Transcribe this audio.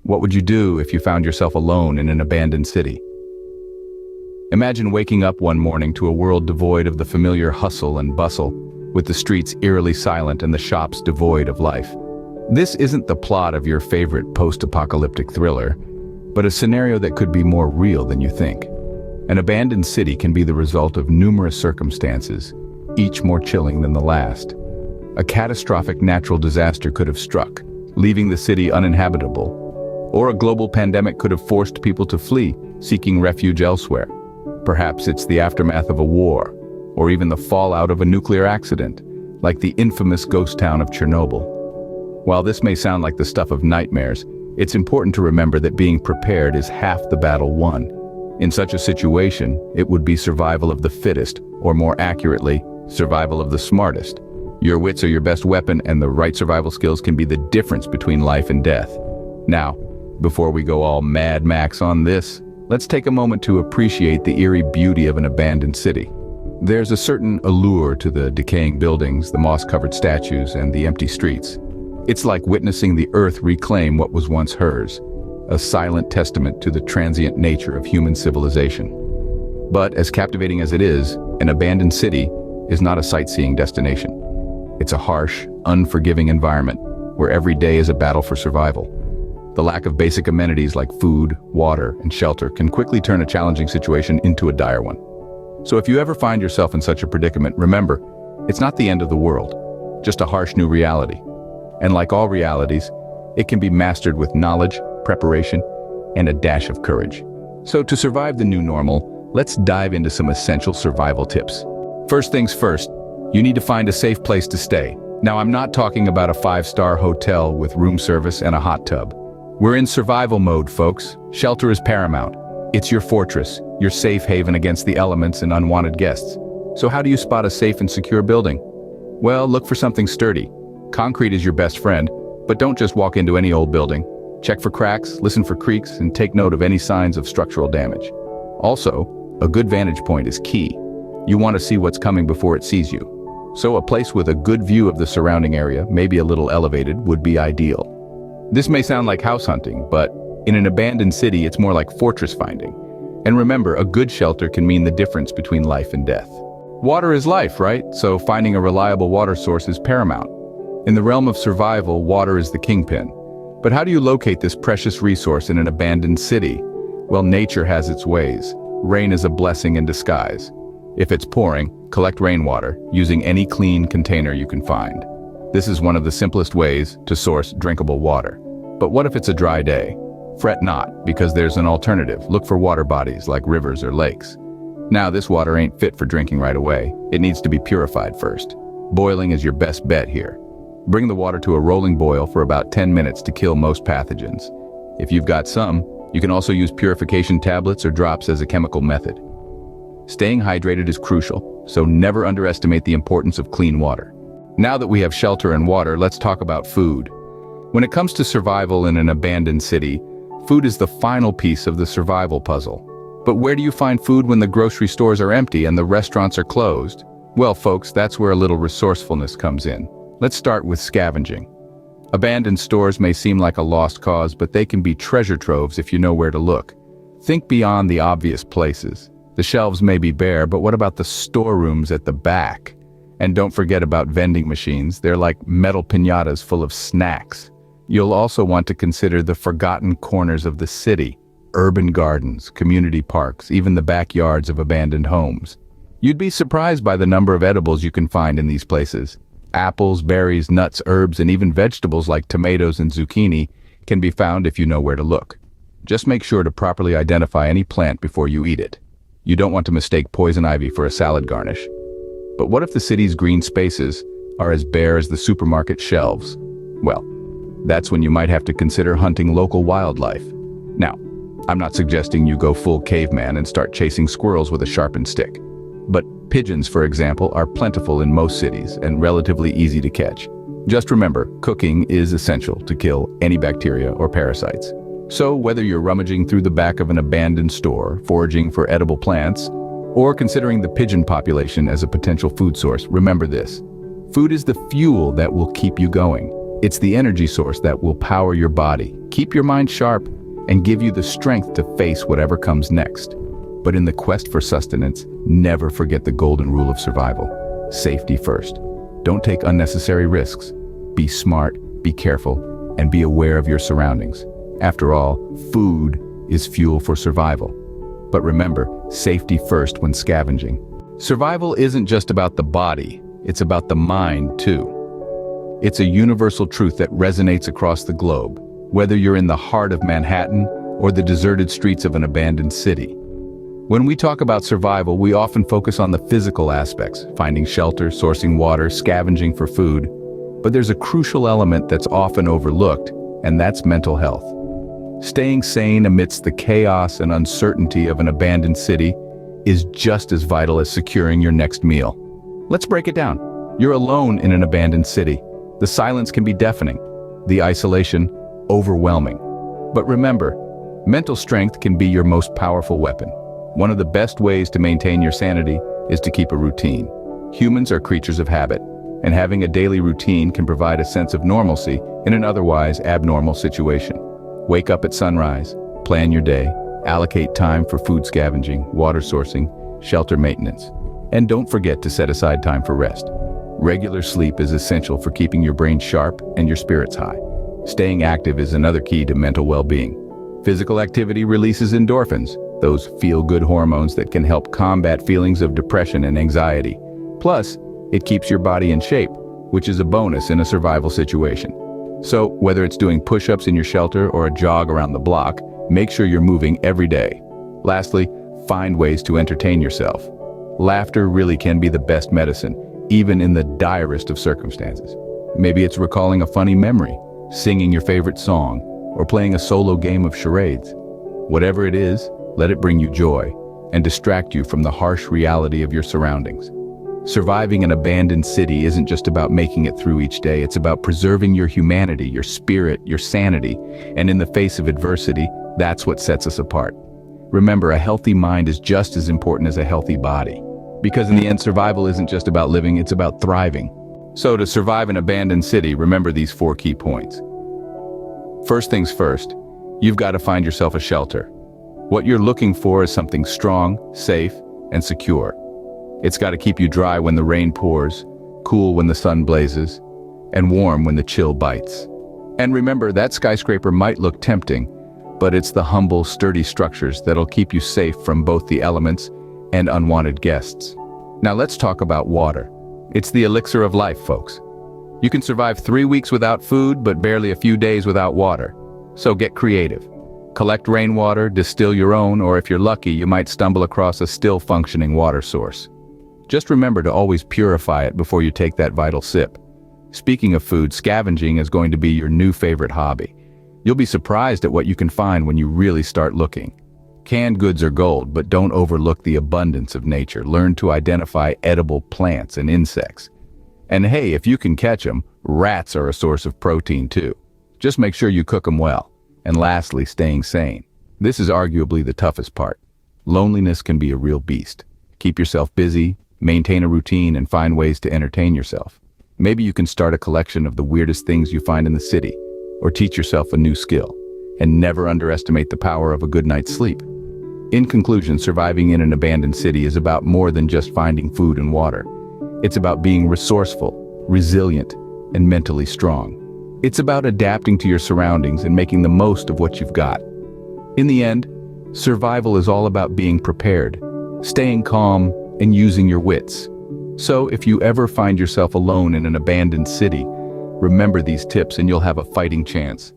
What would you do if you found yourself alone in an abandoned city? Imagine waking up one morning to a world devoid of the familiar hustle and bustle, with the streets eerily silent and the shops devoid of life. This isn't the plot of your favorite post-apocalyptic thriller, but a scenario that could be more real than you think. An abandoned city can be the result of numerous circumstances, each more chilling than the last. A catastrophic natural disaster could have struck, leaving the city uninhabitable. Or a global pandemic could have forced people to flee, seeking refuge elsewhere. Perhaps it's the aftermath of a war, or even the fallout of a nuclear accident, like the infamous ghost town of Chernobyl. While this may sound like the stuff of nightmares, it's important to remember that being prepared is half the battle won. In such a situation, it would be survival of the fittest, or more accurately, survival of the smartest. Your wits are your best weapon, and the right survival skills can be the difference between life and death. Now, before we go all Mad Max on this, let's take a moment to appreciate the eerie beauty of an abandoned city. There's a certain allure to the decaying buildings, the moss-covered statues, and the empty streets. It's like witnessing the earth reclaim what was once hers, a silent testament to the transient nature of human civilization. But as captivating as it is, an abandoned city is not a sightseeing destination. It's a harsh, unforgiving environment where every day is a battle for survival. The lack of basic amenities like food, water, and shelter can quickly turn a challenging situation into a dire one. So if you ever find yourself in such a predicament, remember, it's not the end of the world, just a harsh new reality. And like all realities, it can be mastered with knowledge, preparation, and a dash of courage. So to survive the new normal, let's dive into some essential survival tips. First things first, you need to find a safe place to stay. Now, I'm not talking about a 5-star hotel with room service and a hot tub. We're in survival mode, folks. Shelter is paramount. It's your fortress, your safe haven against the elements and unwanted guests. So how do you spot a safe and secure building? Well, look for something sturdy. Concrete is your best friend, but don't just walk into any old building. Check for cracks, listen for creaks, and take note of any signs of structural damage. Also, a good vantage point is key. You want to see what's coming before it sees you. So a place with a good view of the surrounding area, maybe a little elevated, would be ideal. This may sound like house hunting, but in an abandoned city, it's more like fortress finding. And remember, a good shelter can mean the difference between life and death. Water is life, right? So finding a reliable water source is paramount. In the realm of survival, water is the kingpin. But how do you locate this precious resource in an abandoned city? Well, nature has its ways. Rain is a blessing in disguise. If it's pouring, collect rainwater, using any clean container you can find. This is one of the simplest ways to source drinkable water. But what if it's a dry day? Fret not, because there's an alternative. Look for water bodies like rivers or lakes. Now, this water ain't fit for drinking right away. It needs to be purified first. Boiling is your best bet here. Bring the water to a rolling boil for about 10 minutes to kill most pathogens. If you've got some, you can also use purification tablets or drops as a chemical method. Staying hydrated is crucial, so never underestimate the importance of clean water. Now that we have shelter and water, let's talk about food. When it comes to survival in an abandoned city, food is the final piece of the survival puzzle. But where do you find food when the grocery stores are empty and the restaurants are closed? Well, folks, that's where a little resourcefulness comes in. Let's start with scavenging. Abandoned stores may seem like a lost cause, but they can be treasure troves if you know where to look. Think beyond the obvious places. The shelves may be bare, but what about the storerooms at the back? And don't forget about vending machines. They're like metal piñatas full of snacks. You'll also want to consider the forgotten corners of the city, urban gardens, community parks, even the backyards of abandoned homes. You'd be surprised by the number of edibles you can find in these places. Apples, berries, nuts, herbs, and even vegetables like tomatoes and zucchini can be found if you know where to look. Just make sure to properly identify any plant before you eat it. You don't want to mistake poison ivy for a salad garnish. But what if the city's green spaces are as bare as the supermarket shelves? Well, that's when you might have to consider hunting local wildlife. Now, I'm not suggesting you go full caveman and start chasing squirrels with a sharpened stick. But pigeons, for example, are plentiful in most cities and relatively easy to catch. Just remember, cooking is essential to kill any bacteria or parasites. So whether you're rummaging through the back of an abandoned store, foraging for edible plants, or considering the pigeon population as a potential food source, remember this. Food is the fuel that will keep you going. It's the energy source that will power your body, keep your mind sharp, and give you the strength to face whatever comes next. But in the quest for sustenance, never forget the golden rule of survival. Safety first. Don't take unnecessary risks. Be smart, be careful, and be aware of your surroundings. After all, food is fuel for survival. But remember, safety first when scavenging. Survival isn't just about the body, it's about the mind too. It's a universal truth that resonates across the globe, whether you're in the heart of Manhattan or the deserted streets of an abandoned city. When we talk about survival, we often focus on the physical aspects, finding shelter, sourcing water, scavenging for food. But there's a crucial element that's often overlooked, and that's mental health. Staying sane amidst the chaos and uncertainty of an abandoned city is just as vital as securing your next meal. Let's break it down. You're alone in an abandoned city. The silence can be deafening, the isolation overwhelming. But remember, mental strength can be your most powerful weapon. One of the best ways to maintain your sanity is to keep a routine. Humans are creatures of habit, and having a daily routine can provide a sense of normalcy in an otherwise abnormal situation. Wake up at sunrise, plan your day, allocate time for food scavenging, water sourcing, shelter maintenance, and don't forget to set aside time for rest. Regular sleep is essential for keeping your brain sharp and your spirits high. Staying active is another key to mental well-being. Physical activity releases endorphins, those feel-good hormones that can help combat feelings of depression and anxiety. Plus, it keeps your body in shape, which is a bonus in a survival situation. So, whether it's doing push-ups in your shelter or a jog around the block, make sure you're moving every day. Lastly, find ways to entertain yourself. Laughter really can be the best medicine, even in the direst of circumstances. Maybe it's recalling a funny memory, singing your favorite song, or playing a solo game of charades. Whatever it is, let it bring you joy and distract you from the harsh reality of your surroundings. Surviving an abandoned city isn't just about making it through each day, it's about preserving your humanity, your spirit, your sanity, and in the face of adversity, that's what sets us apart. Remember, a healthy mind is just as important as a healthy body. Because in the end, survival isn't just about living, it's about thriving. So to survive an abandoned city, remember these 4 key points. First things first, you've got to find yourself a shelter. What you're looking for is something strong, safe, and secure. It's got to keep you dry when the rain pours, cool when the sun blazes, and warm when the chill bites. And remember, that skyscraper might look tempting, but it's the humble, sturdy structures that'll keep you safe from both the elements and unwanted guests. Now let's talk about water. It's the elixir of life, folks. You can survive 3 weeks without food, but barely a few days without water. So get creative. Collect rainwater, distill your own, or if you're lucky, you might stumble across a still functioning water source. Just remember to always purify it before you take that vital sip. Speaking of food, scavenging is going to be your new favorite hobby. You'll be surprised at what you can find when you really start looking. Canned goods are gold, but don't overlook the abundance of nature. Learn to identify edible plants and insects. And hey, if you can catch them, rats are a source of protein too. Just make sure you cook them well. And lastly, staying sane. This is arguably the toughest part. Loneliness can be a real beast. Keep yourself busy, maintain a routine, and find ways to entertain yourself. Maybe you can start a collection of the weirdest things you find in the city, or teach yourself a new skill. And never underestimate the power of a good night's sleep. In conclusion, surviving in an abandoned city is about more than just finding food and water. It's about being resourceful, resilient, and mentally strong. It's about adapting to your surroundings and making the most of what you've got. In the end, survival is all about being prepared, staying calm, and using your wits. So if you ever find yourself alone in an abandoned city, remember these tips and you'll have a fighting chance.